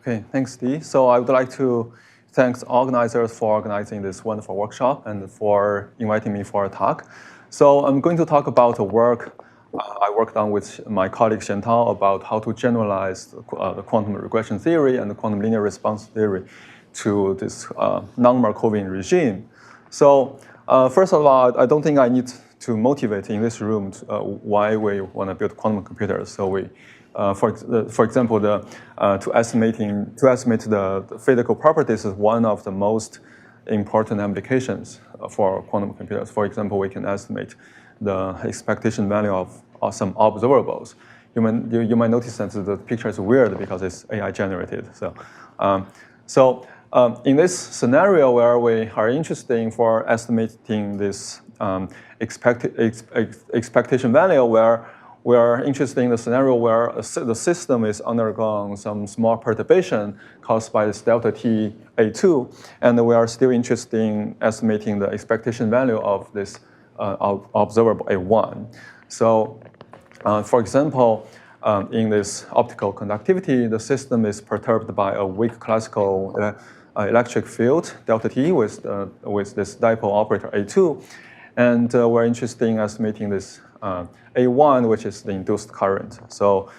Okay, thanks, Dee. So I would like to thank the organizers for organizing this wonderful workshop and for inviting me for a talk. So I'm going to talk about a work I worked on with my colleague Chunhao about how to generalize the quantum regression theory and the quantum linear response theory to this non-Markovian regime. So first of all, I don't think I need to motivate in this room why we want to build quantum computers. So we, for example, to estimate the physical properties is one of the most important applications for quantum computers. For example, we can estimate the expectation value of some observables. You might notice that the picture is weird because it's AI generated. So in this scenario where we are interested for estimating this expectation value, where we are interested in the scenario where the system is undergoing some small perturbation caused by this delta t A2, and we are still interested in estimating the expectation value of this observable A1. So, for example, in this optical conductivity, the system is perturbed by a weak classical electric field, delta t, with this dipole operator A2. And we're interested in estimating this A1, which is the induced current. So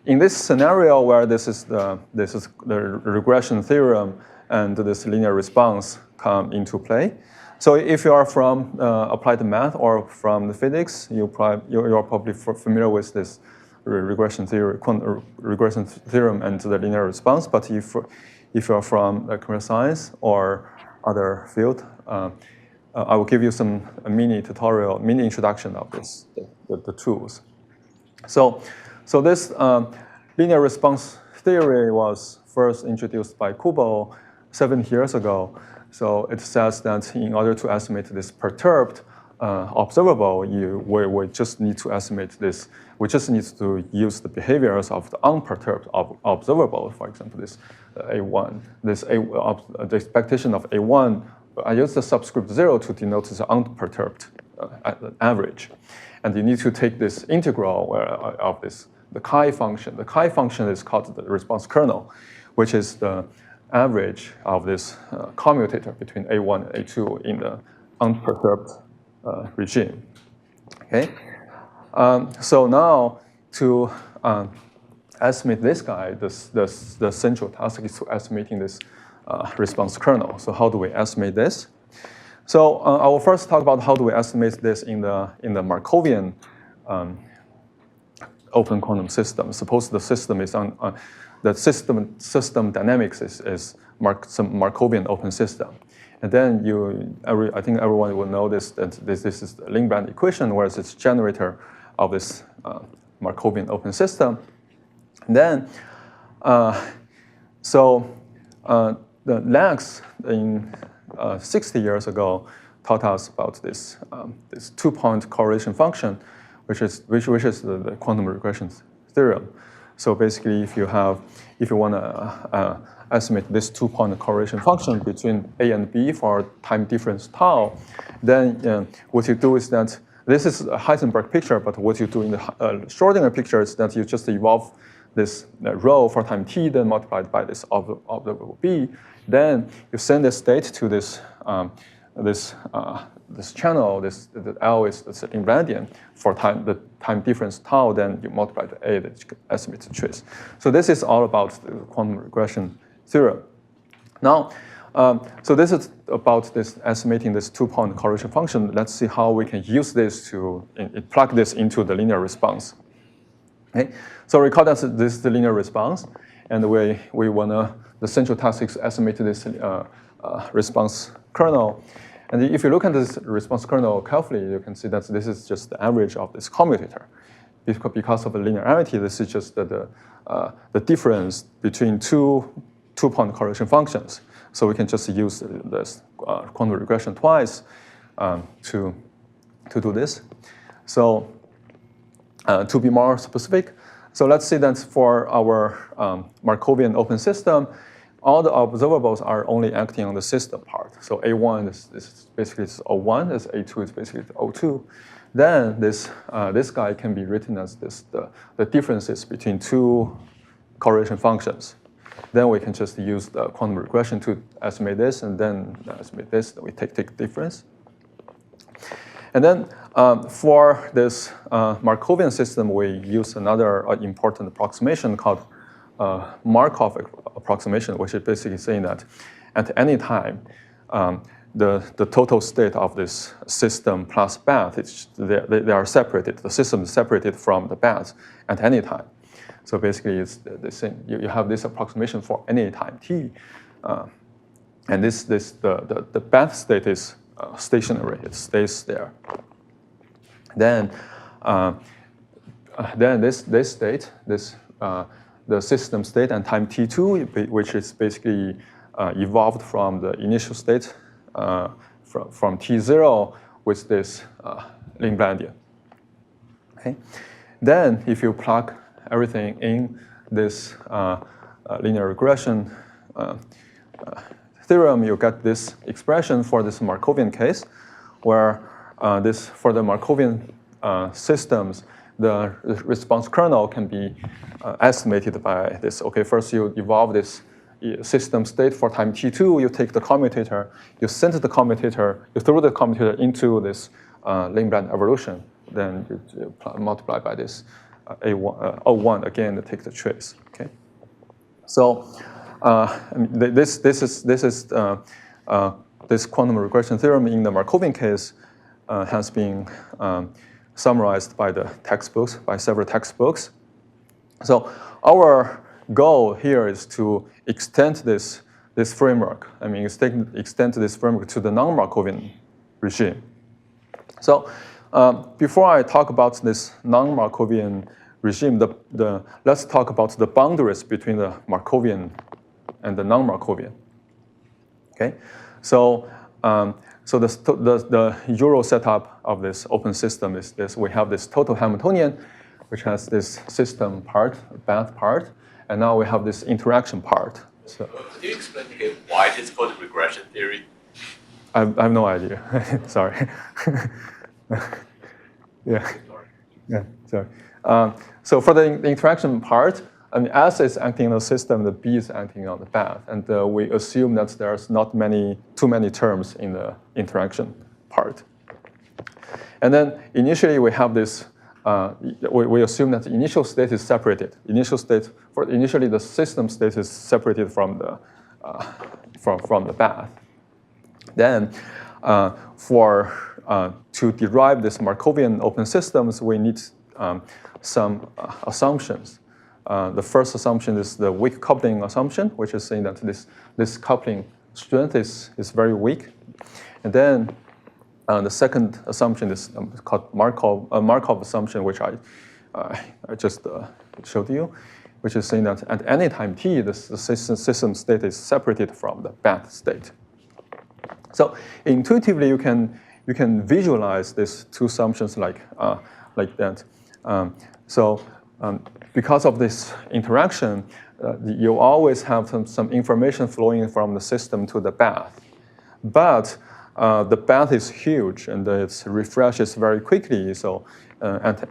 in this scenario where this is the regression theorem and this linear response come into play. So if you are from applied math or from the physics, you're probably familiar with this regression theorem and the linear response. But if you're from computer science or other field, I will give you a mini tutorial, mini introduction of this, the tools. So this linear response theory was first introduced by Kubo 7 years ago. So it says that in order to estimate this perturbed observable, we just need to estimate this. We just need to use the behaviors of the unperturbed observable. For example, this A1, the expectation of A1. I use the subscript 0 to denote the unperturbed average. And you need to take this integral of the chi function. The chi function is called the response kernel, which is the average of this commutator between A1 and A2 in the unperturbed regime. Okay. So now to estimate this guy, the central task is to estimating this response kernel. So how do we estimate this? So I will first talk about how do we estimate this in the Markovian open quantum system. Suppose the system is the system dynamics is some Markovian open system, and then I think everyone will know this that this is the Lindblad equation, where it's generator of this Markovian open system. And then the Lax in 60 years ago taught us about this 2-point correlation function, which is the quantum regression theorem. So basically, if you want to estimate this 2-point correlation function between A and B for time difference tau, then what you do is that this is a Heisenberg picture, but what you do in the Schrodinger picture is that you just evolve this rho for time t, then multiplied by this observable B. Then you send the state to this channel. The L is the Lindbladian for the time difference tau. Then you multiply the A that estimates the trace. So this is all about the quantum regression theorem. Now, so this is about this estimating this 2-point correlation function. Let's see how we can use this to plug this into the linear response. Okay, so recall that this is the linear response, and we wanna the central task is to estimate this response kernel. And if you look at this response kernel carefully, you can see that this is just the average of this commutator. Because of the linearity, this is just the difference between two-point correlation functions. So we can just use this quantum regression twice to do this. So to be more specific, so let's say that for our Markovian open system, all the observables are only acting on the system part. So A1 is basically O1, as A2 is basically O2. Then this guy can be written as the differences between two correlation functions. then we can just use the quantum regression to estimate this, and then estimate this. Then we take difference. And then for this Markovian system, we use another important approximation called Markov approximation, which is basically saying that at any time, the total state of this system plus bath, they are separated. The system is separated from the bath at any time. So basically, it's the same. You have this approximation for any time t, and the bath state is stationary. It stays there. Then this state, the system state and time t2, which is basically evolved from the initial state from t0 with this Lindbladian. Okay. Then if you plug everything in this linear regression theorem, you get this expression for this Markovian case, where for the Markovian systems, the response kernel can be estimated by this. Okay, first you evolve this system state for time t2, you take the commutator, you send the commutator, you throw the commutator into this Lindblad evolution, then you multiply by this O1 again to take the trace. Okay, so this quantum regression theorem in the Markovian case has been summarized by the textbooks, by several textbooks. So our goal here is to extend this framework. I mean, extend this framework to the non-Markovian regime. So before I talk about this non-Markovian regime, let's talk about the boundaries between the Markovian and the non-Markovian. Okay, so the Euro setup of this open system is this: we have this total Hamiltonian, which has this system part, bath part, and now we have this interaction part. So, could you explain again why it is called regression theory? I have no idea. Sorry. Yeah, sorry. So for the interaction part, I mean, S is acting on the system, the B is acting on the bath, and we assume that there's not too many terms in the interaction part. And then initially we have this. We assume that the initial state is separated. Initially the system state is separated from the bath. Then to derive this Markovian open systems, we need some assumptions. The first assumption is the weak coupling assumption, which is saying that this coupling strength is very weak. And then the second assumption is called Markov assumption, which I just showed you, which is saying that at any time t, the system state is separated from the bath state. So intuitively, you can visualize these two assumptions like that. Because of this interaction, you always have some information flowing from the system to the bath. But the bath is huge and it refreshes very quickly. So at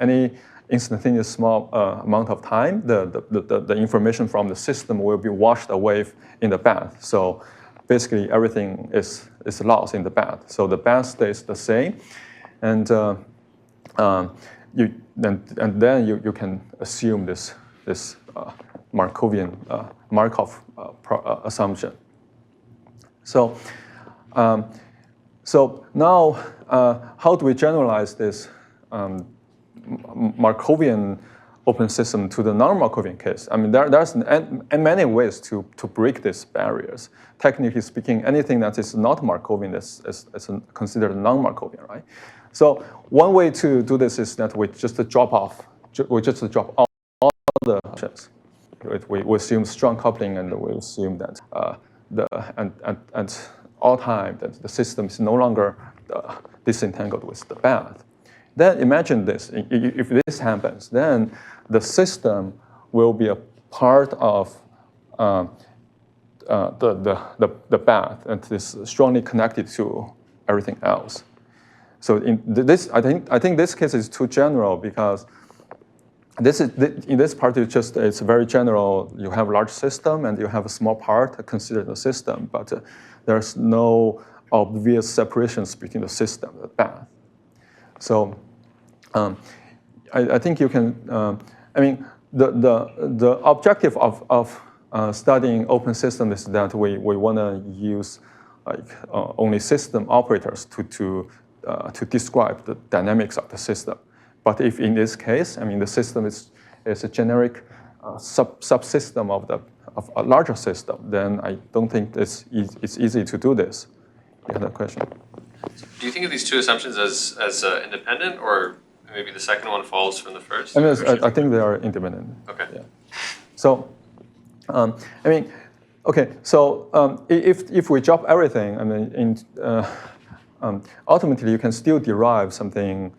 any instantaneous small amount of time, the information from the system will be washed away in the bath. So basically everything is lost in the bath. So the bath stays the same, and then you can assume this Markovian Markov assumption. So now how do we generalize this Markovian open system to the non-Markovian case? I mean, there's many ways to break these barriers. Technically speaking, anything that is not Markovian is considered non-Markovian, right? So one way to do this is that we just drop all the options. We assume strong coupling, and we assume that at all time that the system is no longer disentangled with the bath. Then imagine this: if this happens, then the system will be a part of the bath, and is strongly connected to everything else. So in this, I think this case is too general because in this part, it's very general. You have a large system and you have a small part considered the system, but there's no obvious separations between the system and the path. So I think you can. The objective of studying open system is that we want to use only system operators to describe the dynamics of the system. But if in this case, the system is a generic subsystem of a larger system, then I don't think it's easy to do this. You have a question? Do you think of these two assumptions as independent, or maybe the second one follows from the first? I think they are independent. Okay. Yeah. So, okay. So if we drop everything, ultimately you can still derive something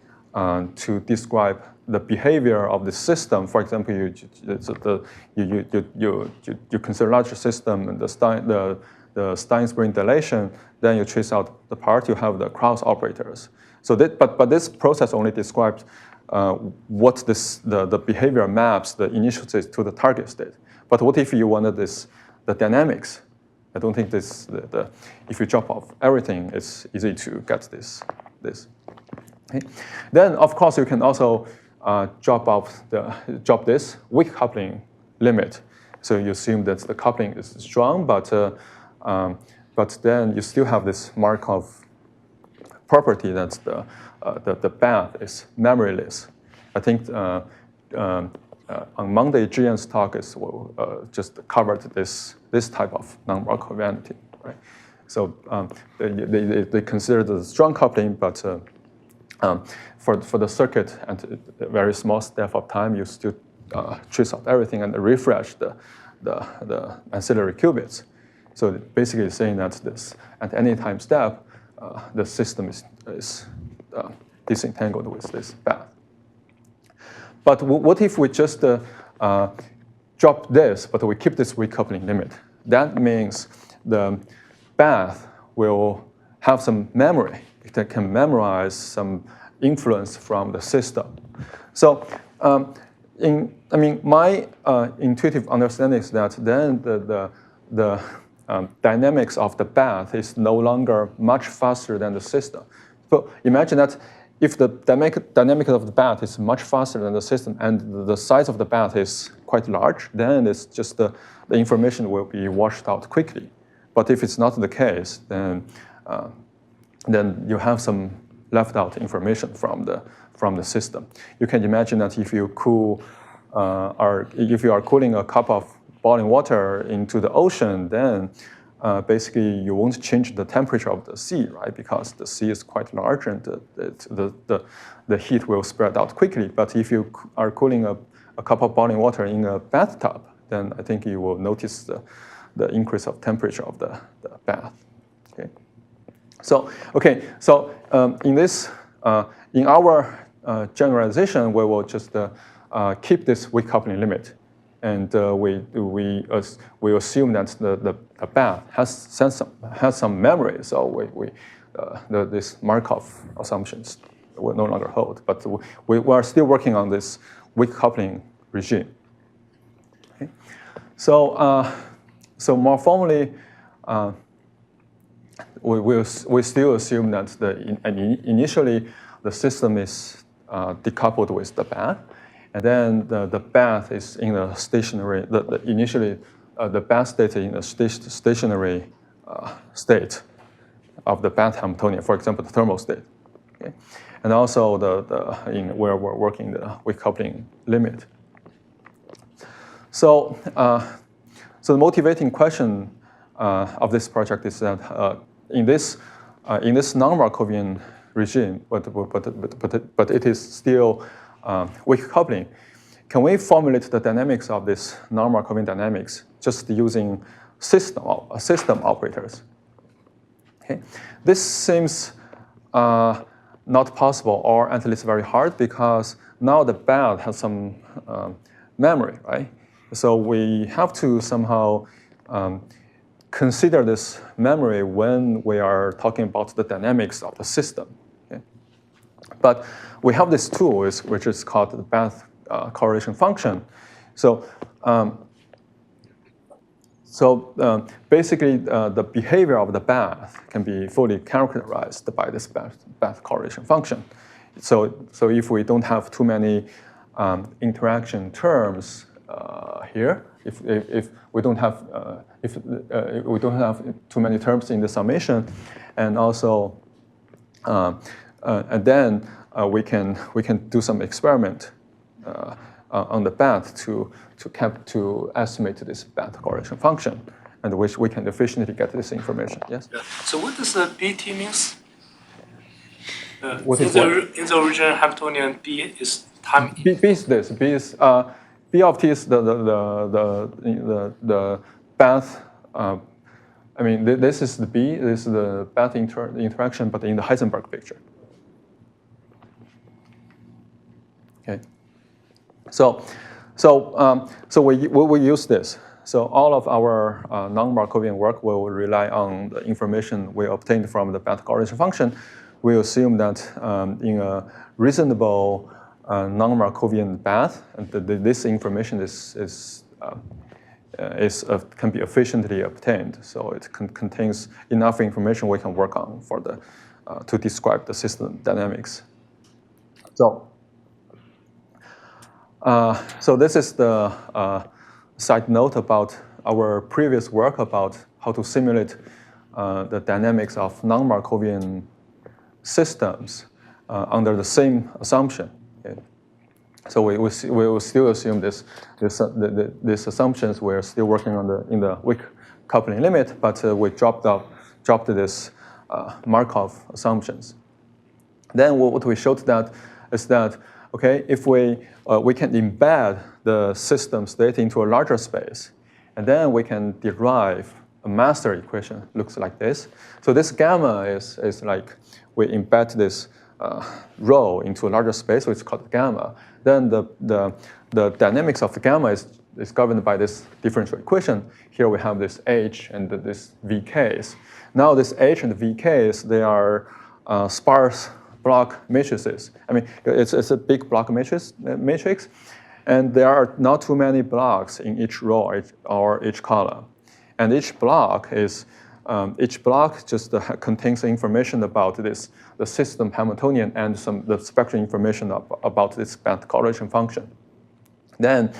to describe the behavior of the system. For example, you consider larger system and the Stein-Spring dilation, then you trace out the part. You have the cross operators. So but this process only describes what the behavior maps the initial state to the target state. But what if you wanted the dynamics? I don't think if you drop off everything, it's easy to get this. Okay. Then of course you can also drop this weak coupling limit. So you assume that the coupling is strong, but then you still have this Markov property that the path is memoryless. I think on Monday, Jian's talk just covered this type of non-Markovianity, right? So they consider the strong coupling, but for the circuit and a very small step of time, you still trace out everything and refresh the ancillary qubits. So basically saying that at any time step, the system is disentangled with this path. But what if we just drop this, but we keep this weak coupling limit? That means the path will have some memory. It can memorize some influence from the system. So my intuitive understanding is that then the dynamics of the path is no longer much faster than the system. So imagine that if the dynamic of the path is much faster than the system and the size of the path is quite large, then it's just the information will be washed out quickly. But if it's not the case, then you have some left out information from the system. You can imagine that if you are cooling a cup of boiling water into the ocean, then basically you won't change the temperature of the sea, right? Because the sea is quite large and the heat will spread out quickly. But if you are cooling a cup of boiling water in a bathtub, then I think you will notice the increase of temperature of the bath. Okay. So in our generalization, we will just keep this weak coupling limit. And we assume that the path has some memory, so this Markov assumptions will no longer hold. But we are still working on this weak coupling regime. Okay. So more formally, we still assume that initially the system is decoupled with the path. And then the path is in a stationary, initially the path state is in a stationary state of the path Hamiltonian, for example, the thermal state. Okay? And also where we're working the weak coupling limit. So the motivating question of this project is that in this non-Markovian regime, but it is still weak coupling. Can we formulate the dynamics of this non-Markovian dynamics just using system operators? Okay. This seems not possible, or at least very hard, because now the path has some memory, right? So we have to somehow consider this memory when we are talking about the dynamics of the system. Okay? But we have this tool which is called the path correlation function. So basically, the behavior of the bath can be fully characterized by this bath correlation function. So if we don't have too many interaction terms here, if we don't have too many terms in the summation, and also and then we can do some experiment on the bath to estimate this bath correlation function, and which we can efficiently get this information. Yes. Yeah. So what does the BT means? What is in the original Hamiltonian, B is time. B is this. B is B of t is the bath. I mean, this is the B. This is the bath interaction, but in the Heisenberg picture. Okay. So we use this. So all of our non-Markovian work will rely on the information we obtained from the bath correlation function. We assume that in a reasonable non-Markovian bath, and this information can be efficiently obtained. So it contains enough information we can work on for to describe the system dynamics. So this is the side note about our previous work about how to simulate the dynamics of non-Markovian systems under the same assumption. Okay. So we will still assume these assumptions. We're still working on in the weak coupling limit, but we dropped this Markov assumptions. Then what we showed is that okay, if we can embed the system state into a larger space, and then we can derive a master equation. Looks like this. So this gamma is like we embed this rho into a larger space, which is called gamma. Then the dynamics of the gamma is governed by this differential equation. Here we have this H and this VKs. Now this H and VKs, they are sparse block matrices. I mean, it's a big block matrix, and there are not too many blocks in each row or each column. And each block just contains information about the system Hamiltonian and the spectral information about this bath correlation function. Then,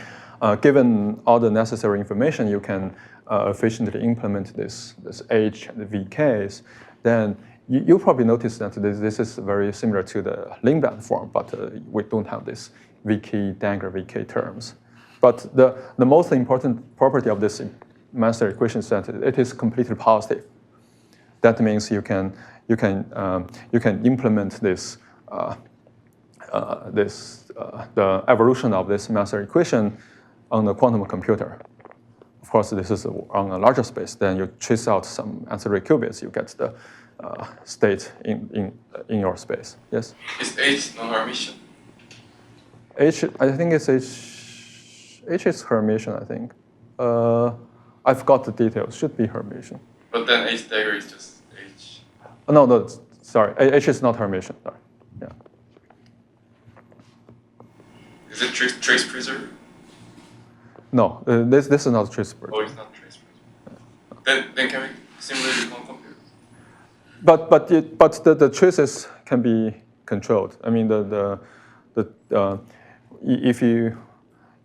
given all the necessary information, you can efficiently implement this H and the VKs. Then you probably notice that this is very similar to the Lindblad form, but we don't have this VK, Dagger VK terms. But the most important property of this master equation is that it is completely positive. That means you can implement the evolution of this master equation on a quantum computer. Of course, this is on a larger space. Then you trace out some ancillary qubits. You get the state in your space. Yes. Is H non-Hermitian? H, I think it's H. H is Hermitian, I think. I forgot the details. Should be Hermitian. But then H dagger is just H. No, sorry. H is not Hermitian. Sorry. Yeah. Is it trace preserved? No, this is not trace preserved. Oh, it's not trace preserved. Then can we simulate the quantum computer? But the traces can be controlled. I mean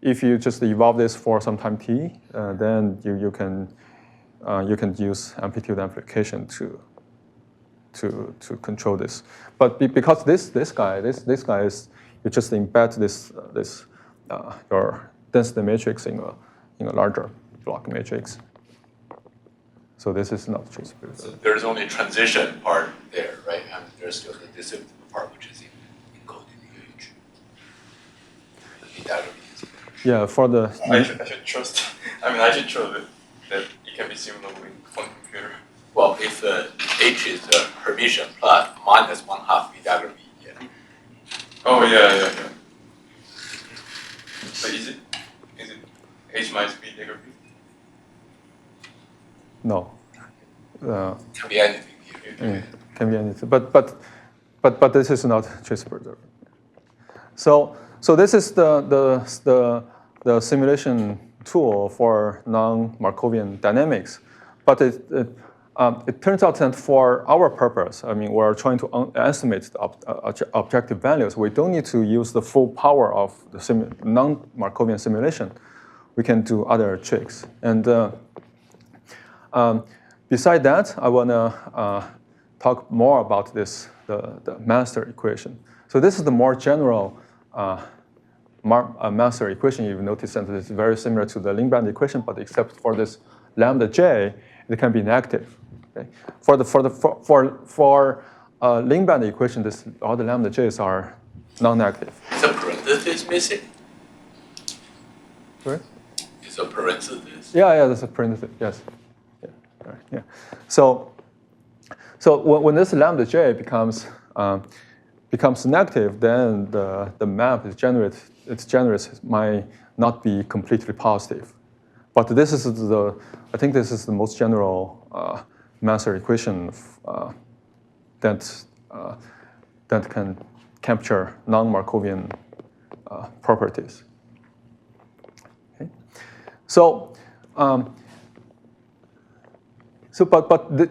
if you just evolve this for some time t, then you can use amplitude amplification to control this. But because this guy is you just embed your density matrix in a larger block matrix. So this is not trace preserved. So there's only a transition part there, right? And there's still the distributive part, which is encoded in UH. Yeah, for the... I should trust. I should trust that it can be simulated with quantum computer. Well, if H is the Hermitian plus minus 1/2 V-dagger V, yeah. Oh yeah. But is it H minus V dagger V? No. Can be anything here. Can be anything, but this is not trace preserved. So So this is the simulation tool for non-Markovian dynamics, but it turns out that for our purpose, I mean, we're trying to estimate the objective values. We don't need to use the full power of the non-Markovian simulation. We can do other tricks. And beside that, I want to talk more about the master equation. So this is the more general master equation. You've noticed that it's very similar to the Lindblad equation, but except for this lambda j, it can be negative. Okay? For Lindblad equation, all the lambda j's are non-negative. Is a parenthesis missing? Sorry? Is a parenthesis? Yeah, there's a parenthesis. Yes. Yeah. All right. Yeah. So when this lambda j becomes negative, then the map is its generates might not be completely positive. But this is I think this is the most general master equation that can capture non-Markovian properties. Okay.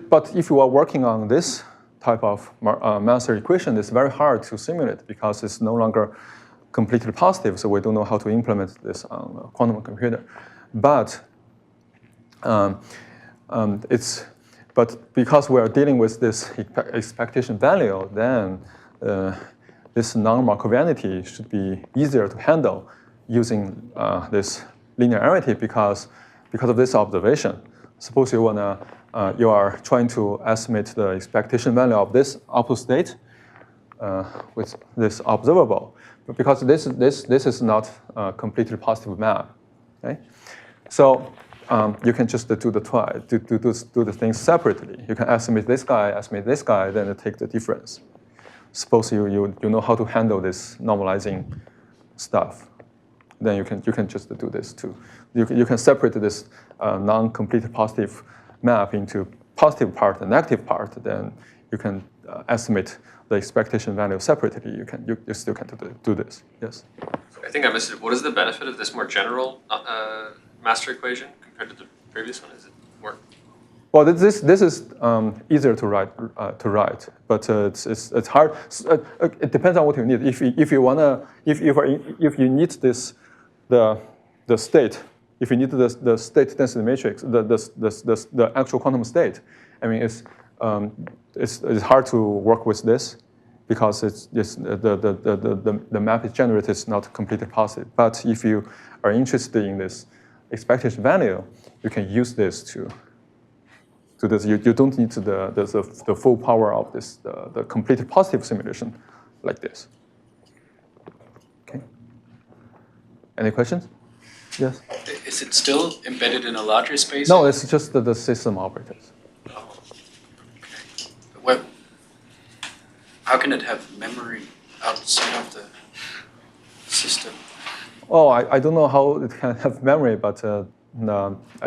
But if you are working on this type of master equation, it's very hard to simulate because it's no longer completely positive, so we don't know how to implement this on a quantum computer. But because we are dealing with this expectation value, then this non-Markovianity should be easier to handle using this linearity because of this observation. Suppose you are trying to estimate the expectation value of this output state with this observable, but because this is not a completely positive map, okay? So you can just do the things separately. You can estimate this guy, then take the difference. Suppose you know how to handle this normalizing stuff, then you can just do this too. You can separate this non-completely positive map into positive part and negative part. Then you can estimate the expectation value separately. You still can do this. Yes. I think I missed it. What is the benefit of this more general master equation compared to the previous one? Is it more? Well, this is easier to write, but it's hard. It depends on what you need. If you need the state, if you need the state density matrix, the actual quantum state, I mean it's hard to work with this because the map is generated is not completely positive. But if you are interested in this expectation value, you can use this to this. You don't need the full power of this the completely positive simulation like this. Okay. Any questions? Yes. Is it still embedded in a larger space? No, it's just the system operators. Oh, okay. Well, how can it have memory outside of the system? Oh, I don't know how it can have memory, but I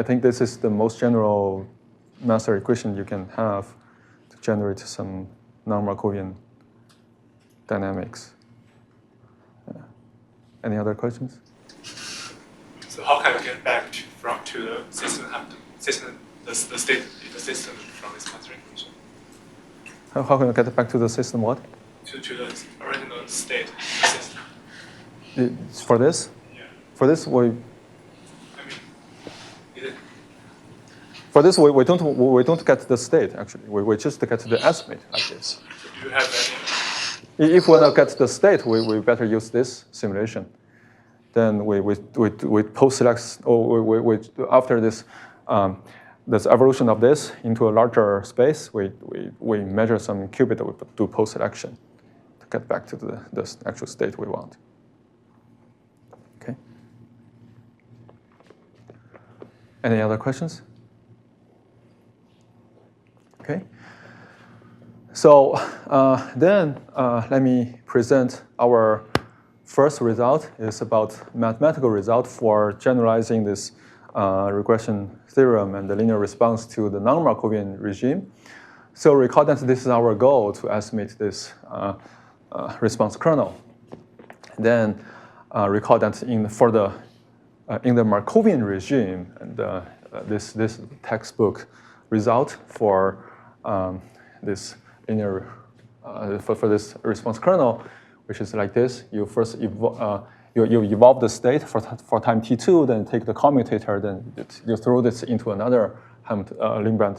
think this is the most general master equation you can have to generate some non-Markovian dynamics. Yeah. Any other questions? So how can we get back to the system the state in the system from this master equation? How can you get back to the system? What? To the original state in the system. For this? Yeah. For this, we I mean, For this, we don't get the state, actually. We just get the estimate like this. do you have any? If we want to get the state, we better use this simulation. Then we post-select, or after this evolution of this into a larger space, we measure some qubit, we do post-selection to get back to the actual state we want. Okay. Any other questions? Okay. So then let me present our first result. It's about mathematical result for generalizing this regression theorem and the linear response to the non-Markovian regime. So recall that this is our goal to estimate this response kernel. Then recall that in the Markovian regime, and this textbook result for this inner for this response kernel, which is like this. You first you evolve the state for time t2, then take the commutator, then you throw this into another Lindblad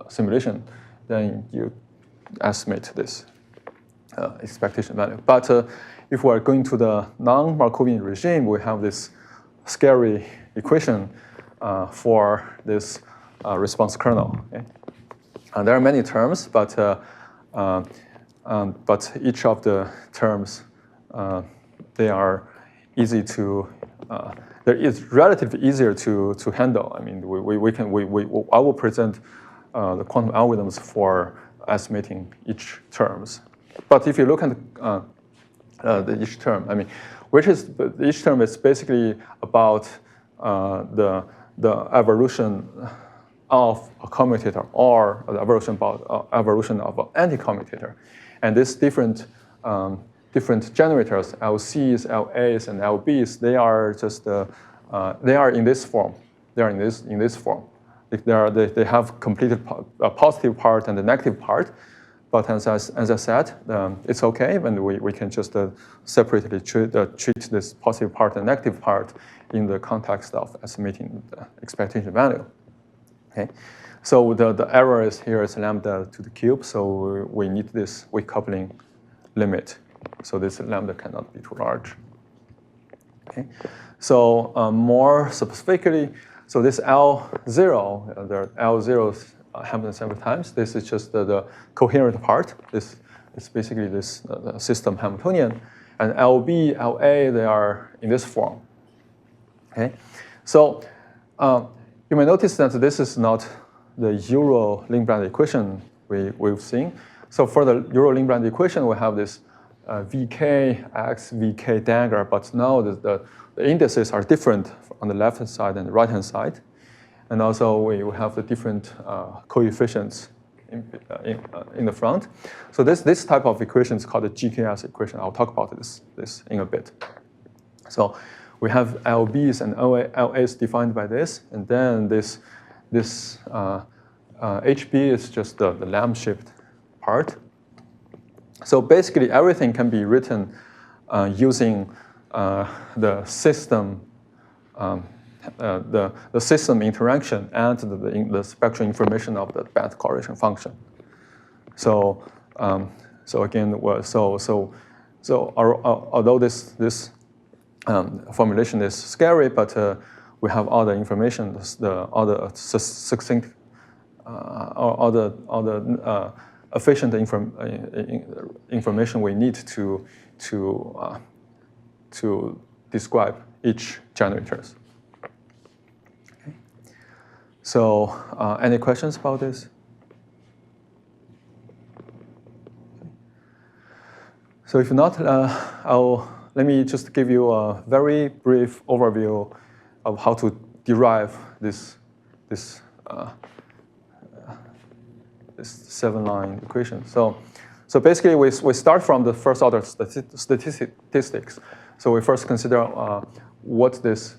simulation, then you estimate this expectation value. But if we are going to the non-Markovian regime, we have this scary equation for this response kernel. Okay? There are many terms, but each of the terms they are easy to. It's relatively easier to handle. I mean, I will present the quantum algorithms for estimating each terms. But if you look at each term, I mean, each term is basically about the evolution of a commutator or the evolution of an anti-commutator, and these different generators, LCs, LAs, and LBs, they are just they are in this form. They are in this form. They have completed a positive part and a negative part. But as I said, it's okay when we can just separately treat this positive part and negative part in the context of estimating the expectation value. Okay, so the error is here is lambda to the cube, so we need this weak coupling limit. So this lambda cannot be too large. Okay, so more specifically, so this L0, the L0 happens several times. This is just the coherent part. This is basically this system Hamiltonian, and LB, LA, they are in this form. Okay, so you may notice that this is not the Euro-Lindblad equation we've seen. So for the Euro-Lindblad equation, we have this VK, VK dagger, but now the indices are different on the left-hand side and the right-hand side. And also we have the different coefficients in the front. So this type of equation is called the GKS equation. I'll talk about this in a bit. So we have LBs and LAs defined by this, and then this HB is just the lamp-shaped part. So basically everything can be written using the system the system interaction and the spectral information of the band correlation function. So again, although this formulation is scary, but we have all the information, all the succinct, all the efficient information we need to describe each generators. Okay. So any questions about this? So if not, let me just give you a very brief overview of how to derive this 7-line equation. So basically, we start from the first order statistics. So we first consider what is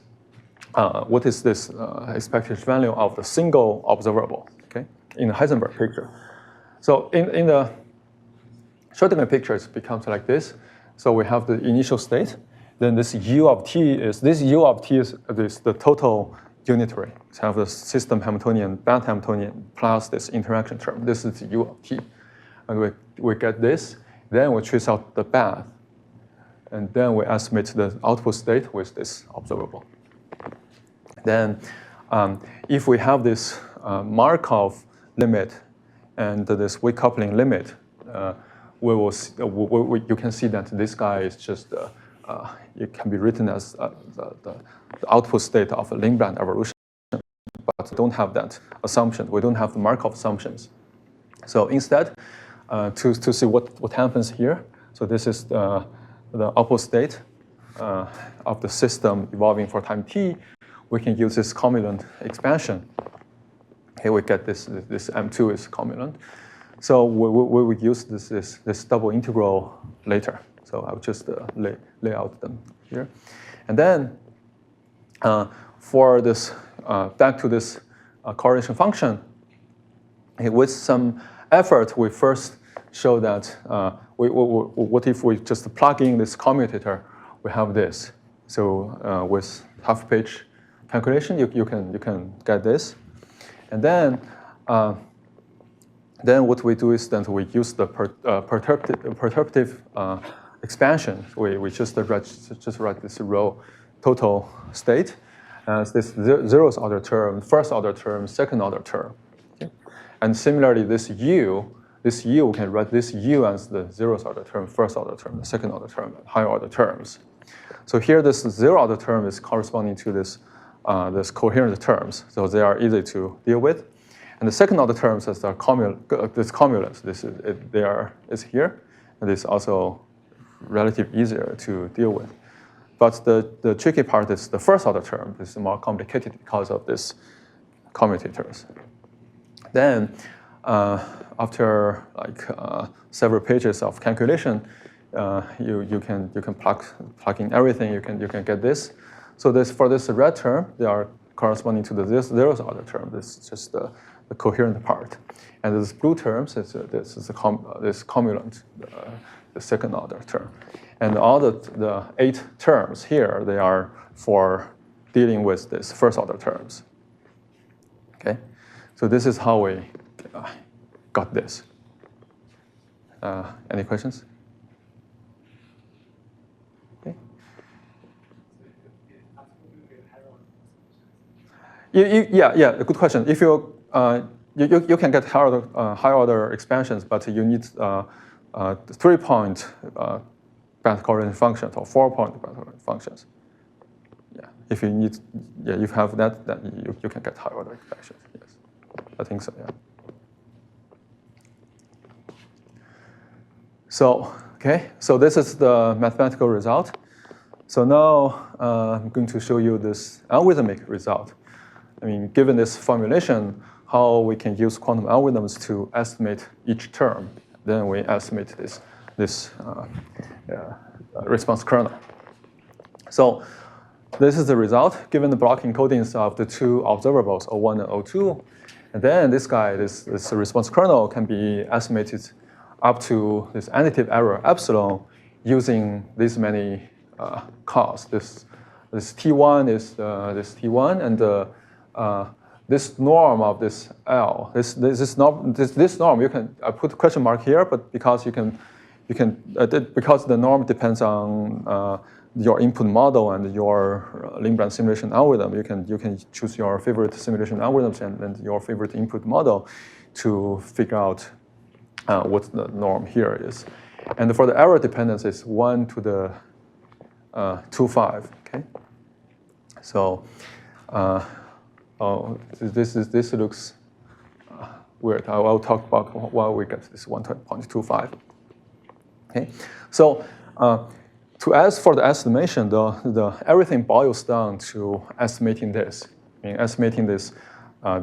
this expected value of the single observable, okay, in the Heisenberg picture. So in the Schrödinger picture, it becomes like this. So we have the initial state. Then this U of t is the total unitary. So have the system Hamiltonian, band Hamiltonian plus this interaction term. This is U of t. And we get this. Then we trace out the band. And then we estimate the output state with this observable. Then if we have this Markov limit and this weak coupling limit, you can see that this guy is just, it can be written as the output state of a Lindblad evolution, but don't have that assumption. We don't have the Markov assumptions. So instead, to see what happens here, so this is the output state of the system evolving for time t. We can use this cumulant expansion. Here we get this M2 is cumulant. So we will use this double integral later. So I'll just lay out them here. And then for this, back to this correlation function, with some effort, we first show that what if we just plug in this commutator, we have this. So with half-page calculation, you can get this. And then what we do is that we use the perturbative expansion. We just write this rho total state as this zeroth order term, first order term, second order term. Okay? And similarly, this u, we can write this u as the zeroth order term, first order term, the second order term, and higher order terms. So here, this zero order term is corresponding to this coherent terms. So they are easy to deal with. And the second order terms is this cumulus. Is here, and it's also relatively easier to deal with. But the tricky part is the first order term. This is more complicated because of this commutators. Then, after like several pages of calculation, you can plug in everything. You can get this. So for this red term, they are corresponding to the zeroth order term. This is just the coherent part. And this blue terms, this cumulant, the second order term. And all the 8 terms here, they are for dealing with this first order terms. Okay, so this is how we got this. Any questions? Okay. Yeah, a good question. If you can get higher order expansions, but you need 3-point Banach correlation functions or 4-point Banach correlation functions. Yeah, if you have that, then you can get higher order expansions. Yes, I think so. Yeah. So this is the mathematical result. So now I'm going to show you this algorithmic result. I mean, given this formulation, how we can use quantum algorithms to estimate each term. Then we estimate this response kernel. So this is the result, given the block encodings of the 2 observables, O1 and O2. And then this response kernel can be estimated up to this additive error epsilon using these many costs. This T1 is this T1, and this norm of this L, this norm, you can put a question mark here, but because because the norm depends on your input model and your Lindblad simulation algorithm, you can choose your favorite simulation algorithms and your favorite input model to figure out what the norm here is. And for the error dependence, it's 1 to the 2.5. Okay, so. This looks weird. I'll talk about why we get this 1.25. Okay, so for the estimation, everything boils down to estimating this. I mean, estimating this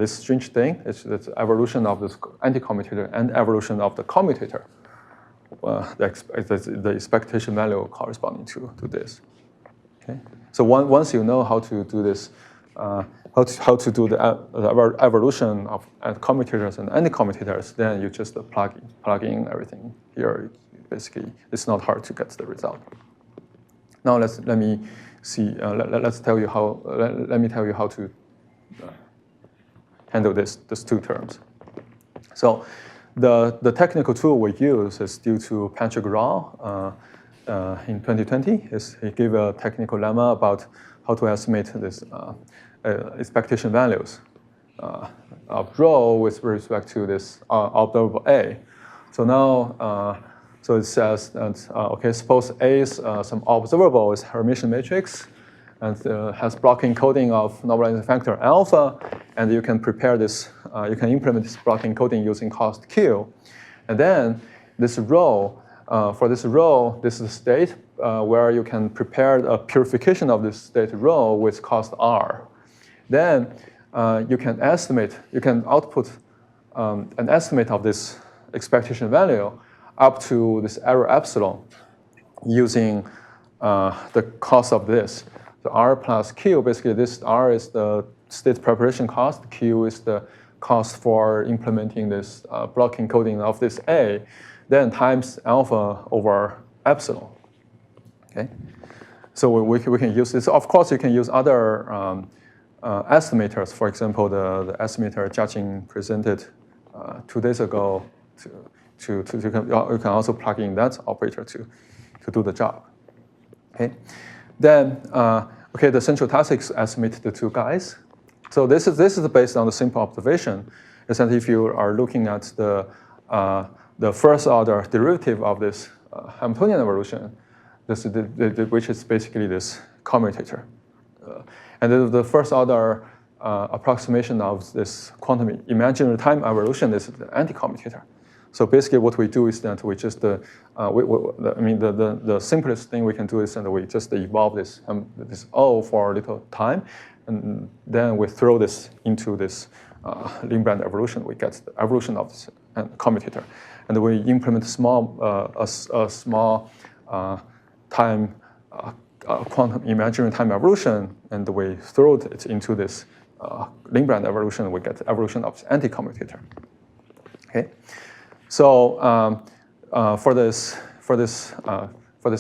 strange thing. It's the evolution of this anti-commutator and evolution of the commutator. The expectation value corresponding to this. Okay, so once you know how to do this. How to do the evolution of commutators and anti-commutators, then you just plug in everything here. Basically, it's not hard to get the result. Now let me tell you how to handle these 2 terms. So the technical tool we use is due to Patrick Rao in 2020. He gave a technical lemma about how to estimate this expectation values of rho with respect to this observable A. So now, so it says that, okay, suppose A is some observable is Hermitian matrix and has block encoding of normalizing factor alpha, and you can prepare this, you can implement this block encoding using cost Q. And then this rho, for this rho, this is the state where you can prepare a purification of this state rho with cost R. Then you can output an estimate of this expectation value up to this error epsilon. using the cost of this. So R plus Q, basically this R is the state preparation cost, Q is the cost for implementing this block encoding of this A, then times alpha over epsilon. Okay, so we can use this. Of course, you can use other estimators. For example, the estimator Jiaqing presented 2 days ago. You can also plug in that operator to do the job. Okay, then the central task is estimate the two guys. So this is based on the simple observation. Is that if you are looking at the first order derivative of this Hamiltonian evolution, which is basically this commutator, and the first order approximation of this quantum imaginary time evolution is the anti-commutator. So basically, what we do is that we just the simplest thing we can do is that we just evolve this O for a little time, and then we throw this into this Lindblad evolution. We get the evolution of this commutator, and we implement a small time quantum imaginary time evolution, and we throw it into this Lindblad evolution. We get the evolution of the anti-commutator. Okay. So for this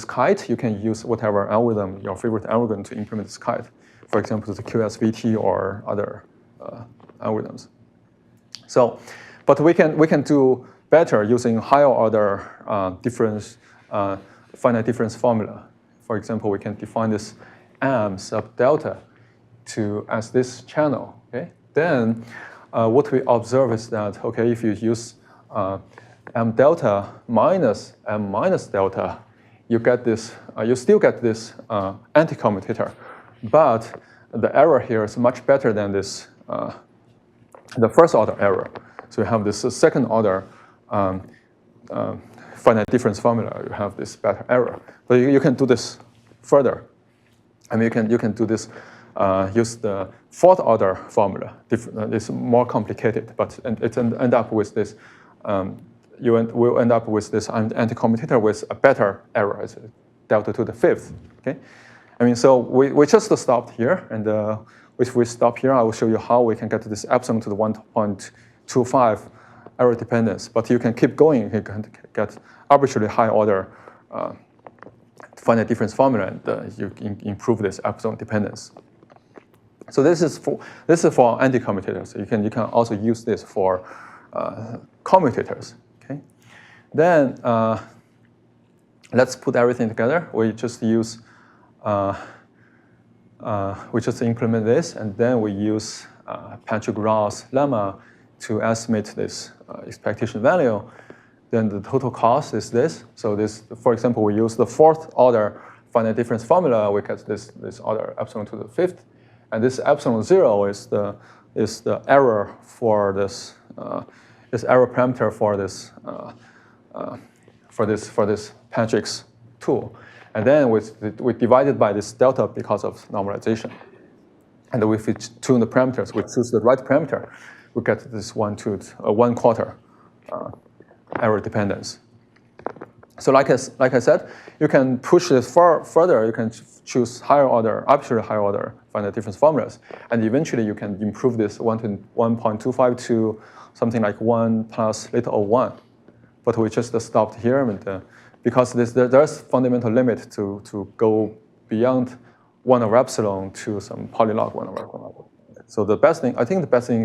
kite, you can use whatever algorithm, your favorite algorithm, to implement this kite. For example, the QSVT or other algorithms. So, but we can do better using higher order difference, finite difference formula. For example, we can define this M sub delta as this channel. Okay. Then what we observe is that if you use M delta minus M minus delta, you get this. You still get this anti-commutator, but the error here is much better than this the first order error. So you have this second order finite difference formula. You have this better error, but you can do this further. I mean, you can do this. Use the fourth order formula. It's more complicated, but it end up with this. You will end up with this anti-commutator with a better error, as delta to the fifth. Okay, I mean, so we just stopped here, and if we stop here, I will show you how we can get to this epsilon to the 1.25 error dependence. But you can keep going. You can get arbitrarily high order finite difference formula, and you improve this epsilon dependence. So this is for anti-commutators. So you can also use this for commutators. Okay, then let's put everything together. We just use we just implement this, and then we use Patrick-Ross lemma to estimate this expectation value. Then the total cost is this. So this, for example, we use the fourth order finite difference formula. We get this order epsilon to the fifth, and this epsilon 0 is the error for this error parameter for this Patrick's tool, and then we divide it by this delta because of normalization. And if we tune the parameters, we choose the right parameter, we get this 1/4 error dependence. So like I said, you can push this further. You can choose higher order, arbitrary higher order finite difference formulas, and eventually you can improve this 1.25 to something like 1 plus little o1. But we just stopped here, and because there's fundamental limit to go beyond 1 over epsilon to some polylog 1 over epsilon. So the best thing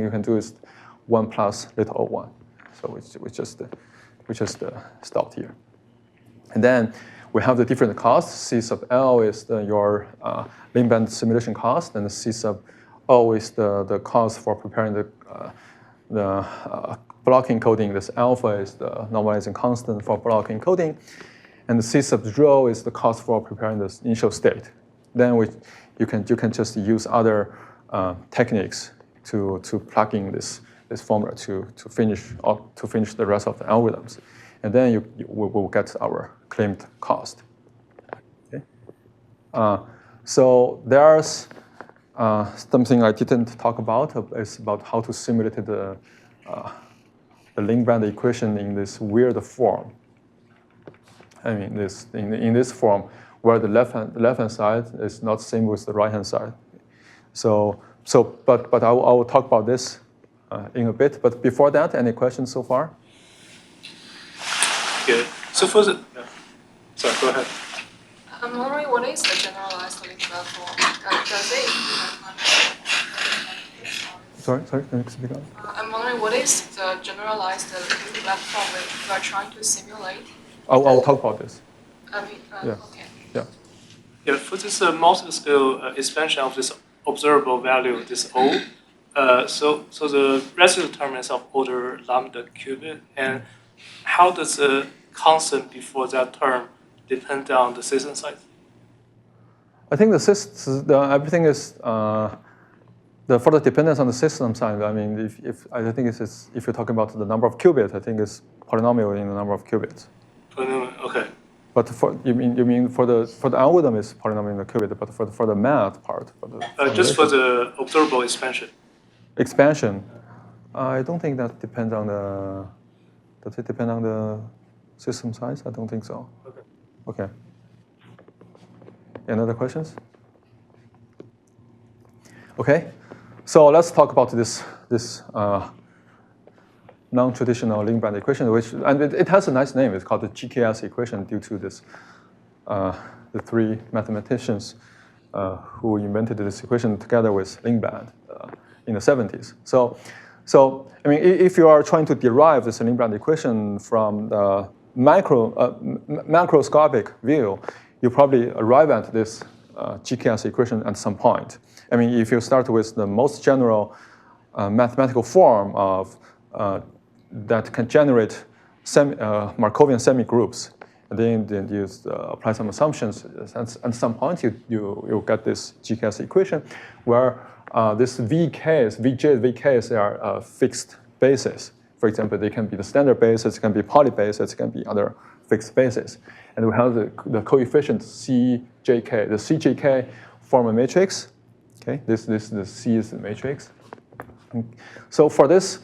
you can do is 1 plus little o1. So we just stopped here. And then we have the different costs. C sub L is your Lindblad simulation cost, and C sub O is the cost for preparing the block encoding. This alpha is the normalizing constant for block encoding, and the C sub rho is the cost for preparing the initial state. Then you can just use other techniques to plug in this formula to finish the rest of the algorithms, and then we will get our claimed cost. Okay. So there's something I didn't talk about. Is about how to simulate the Lindblad equation in this weird form. I mean, this in this form, where the left hand side is not same with the right hand side. But I will talk about this in a bit. But before that, any questions so far? Good. So for the, sorry, go ahead. I'm wondering what is the generalized Lindblad form? Does it Sorry, can you speak up? I'm wondering what is the generalized Lindblad form we are trying to simulate? I'll talk about this. Yeah. Okay. Yeah, for this multiple-scale expansion of this observable value, this O, so the residual term is of order lambda cubed, and how does the constant before that term depend on the system size? I think everything is for the dependence on the system side. I mean, if you're talking about the number of qubits, I think it's polynomial in the number of qubits. Polynomial, okay. But you mean for the algorithm is polynomial in the qubit, but for the math part, Just for the observable expansion. Expansion, I don't think that depends on the. Does it depend on the system size? I don't think so. Okay. Any other questions? Okay, so let's talk about this non-traditional Lindblad equation, and it has a nice name. It's called the GKS equation due to this the three mathematicians who invented this equation together with Lindblad in the 70s. So I mean, if you are trying to derive this Lindblad equation from the macroscopic view, you probably arrive at this GKS equation at some point. I mean, if you start with the most general mathematical form of that can generate Markovian semigroups, and then you apply some assumptions, and at some point you get this GKS equation where this vk's, vj's, vk's are fixed bases. For example, they can be the standard basis, it can be poly basis, it can be other fixed bases. And we have the coefficient Cjk. The Cjk form a matrix. Okay, the C is the matrix. So for this,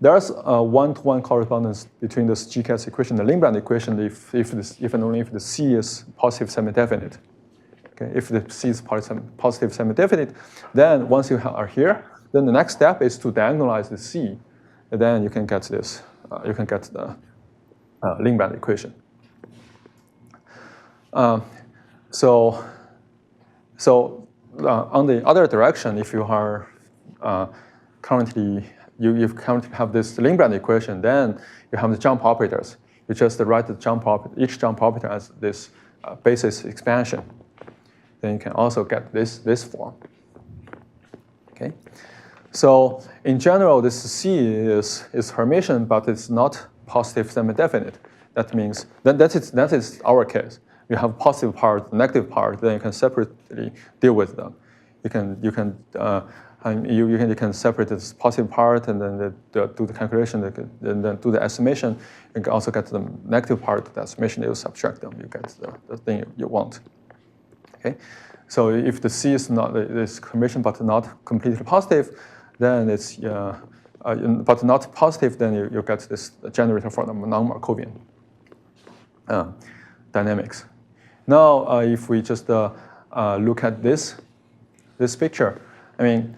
there's a one-to-one correspondence between this GKS equation and the Lindblad equation if and only if the C is positive semi-definite. Okay, if the C is positive semi-definite, then once you are here, then the next step is to diagonalize the C, and then you can get this. You can get the Lindblad equation. So on the other direction, if you are currently have this Lindblad equation, then you have the jump operators. You just write the each jump operator as this basis expansion. Then you can also get this form. Okay. So in general, this C is Hermitian, but it's not positive semi-definite. That means that is our case. You have positive part, negative part, then you can separately deal with them. You can separate this positive part and then do the calculation, and then do the estimation. You can also get the negative part of the estimation. You subtract them, you get the thing you want. Okay, so if the C is not this Hermitian but not completely positive, then it's but not positive, then you get this generator for the non-Markovian dynamics. Now, if we just look at this picture, I mean,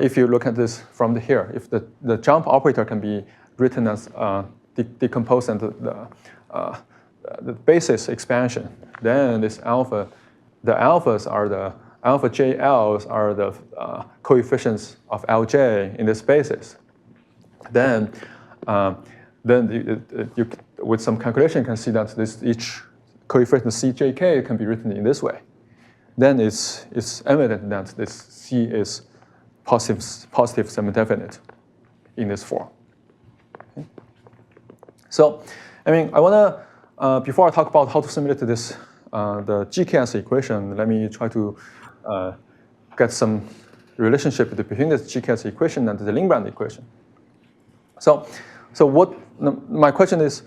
if you look at this from here, if the jump operator can be written as decomposed into the basis expansion, then this alpha, the alphas are the alpha JLs are the coefficients of LJ in this basis. Then you with some calculation, you can see that each coefficient Cjk can be written in this way. Then it's evident that this C is positive semi-definite in this form. Okay. So, I mean, I want to before I talk about how to simulate this the GKS equation, let me try to get some relationship between this GKS equation and the Lindblad equation. So what my question is,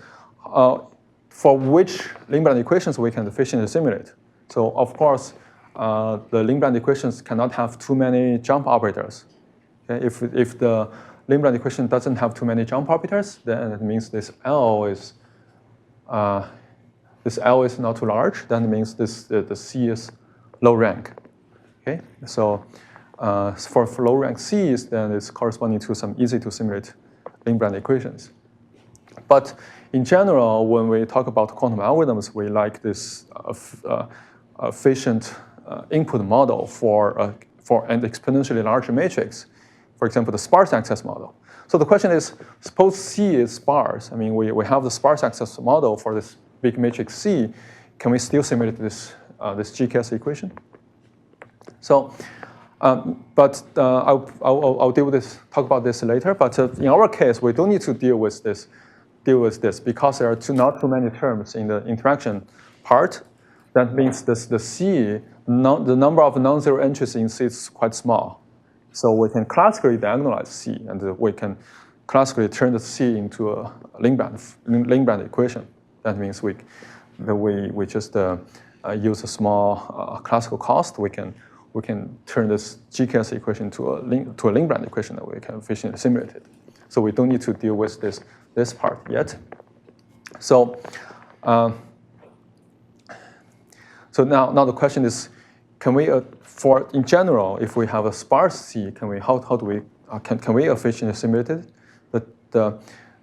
for which Lindblad equations we can efficiently simulate? So of course, the Lindblad equations cannot have too many jump operators. Okay? If the Lindblad equation doesn't have too many jump operators, then it means this L this L is not too large, then it means the C is low rank. Okay, so for low rank C's, then it's corresponding to some easy to simulate Lindblad equations. But in general, when we talk about quantum algorithms, we like this efficient input model for an exponentially larger matrix. For example, the sparse access model. So the question is, suppose C is sparse. I mean, we have the sparse access model for this big matrix C. Can we still simulate this GKS equation? So, but I'll talk about this later. But in our case, we don't need to deal with this because there are not too many terms in the interaction part. That means the C, the number of non-zero entries in C is quite small. So we can classically diagonalize C, and we can classically turn the C into a Lindblad equation. That means we just use a small classical cost. We can turn this GKS equation to a Lindblad equation that we can efficiently simulate it. So we don't need to deal with this part yet. So so now the question is, can we in general, if we have a sparse C, can we efficiently simulate it, the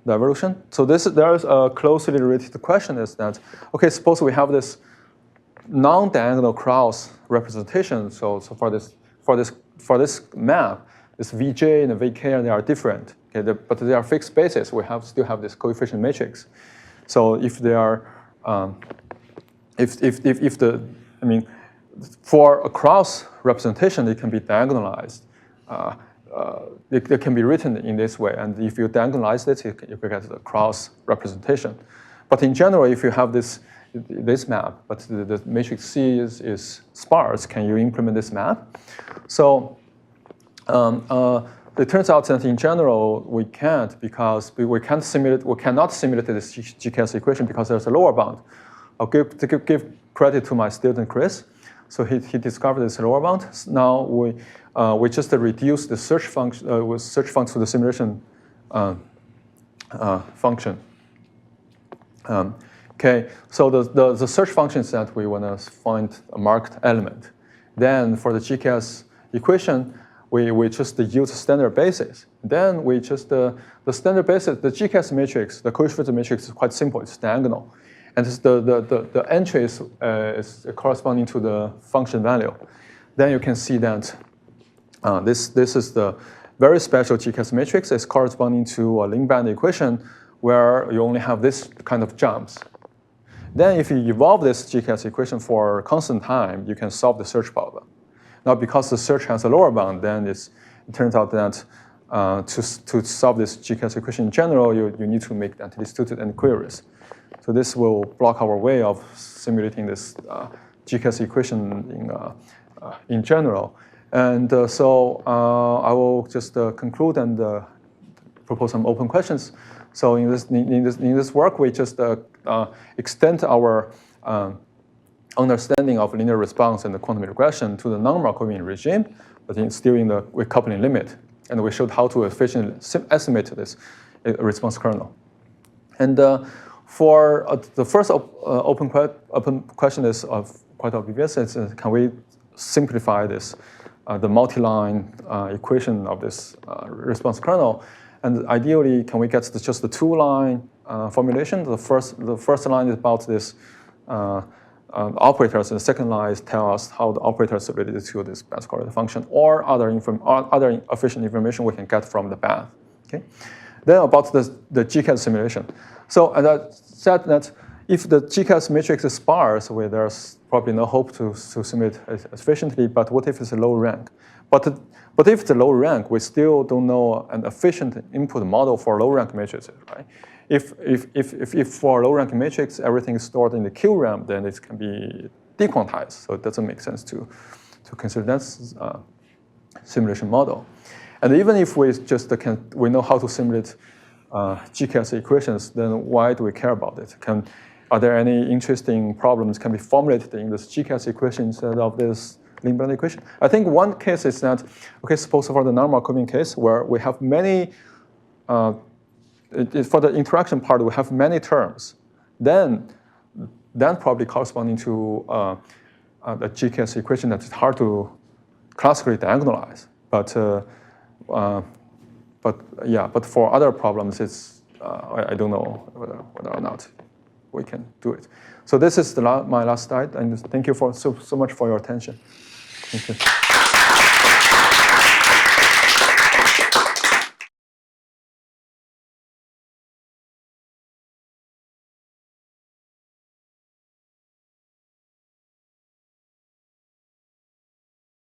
evolution? So there is a closely related question is that, okay, suppose we have this non-diagonal cross representation. So for this map, this Vj and the Vk, they are different. Okay, but they are fixed bases. We still have this coefficient matrix. So if they are, for a cross representation, it can be diagonalized. It can be written in this way, and if you diagonalize it, you can get the cross representation. But in general, if you have this map, but the matrix C is sparse, can you implement this map? So it turns out that in general we can't, because we cannot simulate this GKS equation because there's a lower bound. I'll give credit to my student Chris. So he discovered this lower bound. Now we just reduce the search function with search function to the simulation function. Okay, so the search function is that we want to find a marked element. Then for the GKS equation, we just use standard basis. Then we just the standard basis, the GKS matrix, the coefficient matrix is quite simple. It's diagonal. And the entry is corresponding to the function value. Then you can see that this is the very special GKS matrix. It's corresponding to a Lindblad equation where you only have this kind of jumps. Then if you evolve this GKS equation for constant time, you can solve the search problem. Now because the search has a lower bound, then it turns out that to solve this GKS equation in general, you need to make anti-distributed end queries. So this will block our way of simulating this GKS equation in general. And so I will just conclude and propose some open questions. So in this work, we just extend our understanding of linear response and the quantum regression to the non-Markovian regime, but still in the coupling limit. And we showed how to efficiently estimate this response kernel. And for the first open question is quite obvious. It's can we simplify this, the multi-line equation of this response kernel? And ideally, can we get just the two-line formulation? The first line is about this operators, and the second line is tell us how the operators are related to this Bath correlated function or other efficient information we can get from the Bath. Okay. Then about the GKS simulation. So as I said that if the GKS matrix is sparse, there's probably no hope to simulate it efficiently. But what if it's a low rank? But if it's a low rank, we still don't know an efficient input model for low rank matrices, right? If for a low rank matrix everything is stored in the Q realm, then it can be dequantized. So it doesn't make sense to consider that simulation model. And even if we just we know how to simulate GKS equations, then why do we care about it? Are there any interesting problems can be formulated in this GKS equation instead of this Lindblad equation? I think one case is that, okay, suppose for the non-Markovian case where we have many, for the interaction part, we have many terms. Then that probably corresponding to the GKS equation that is hard to classically diagonalize. But for other problems, it's I don't know whether or not we can do it. So this is my last slide, and thank you so much for your attention. Thank you.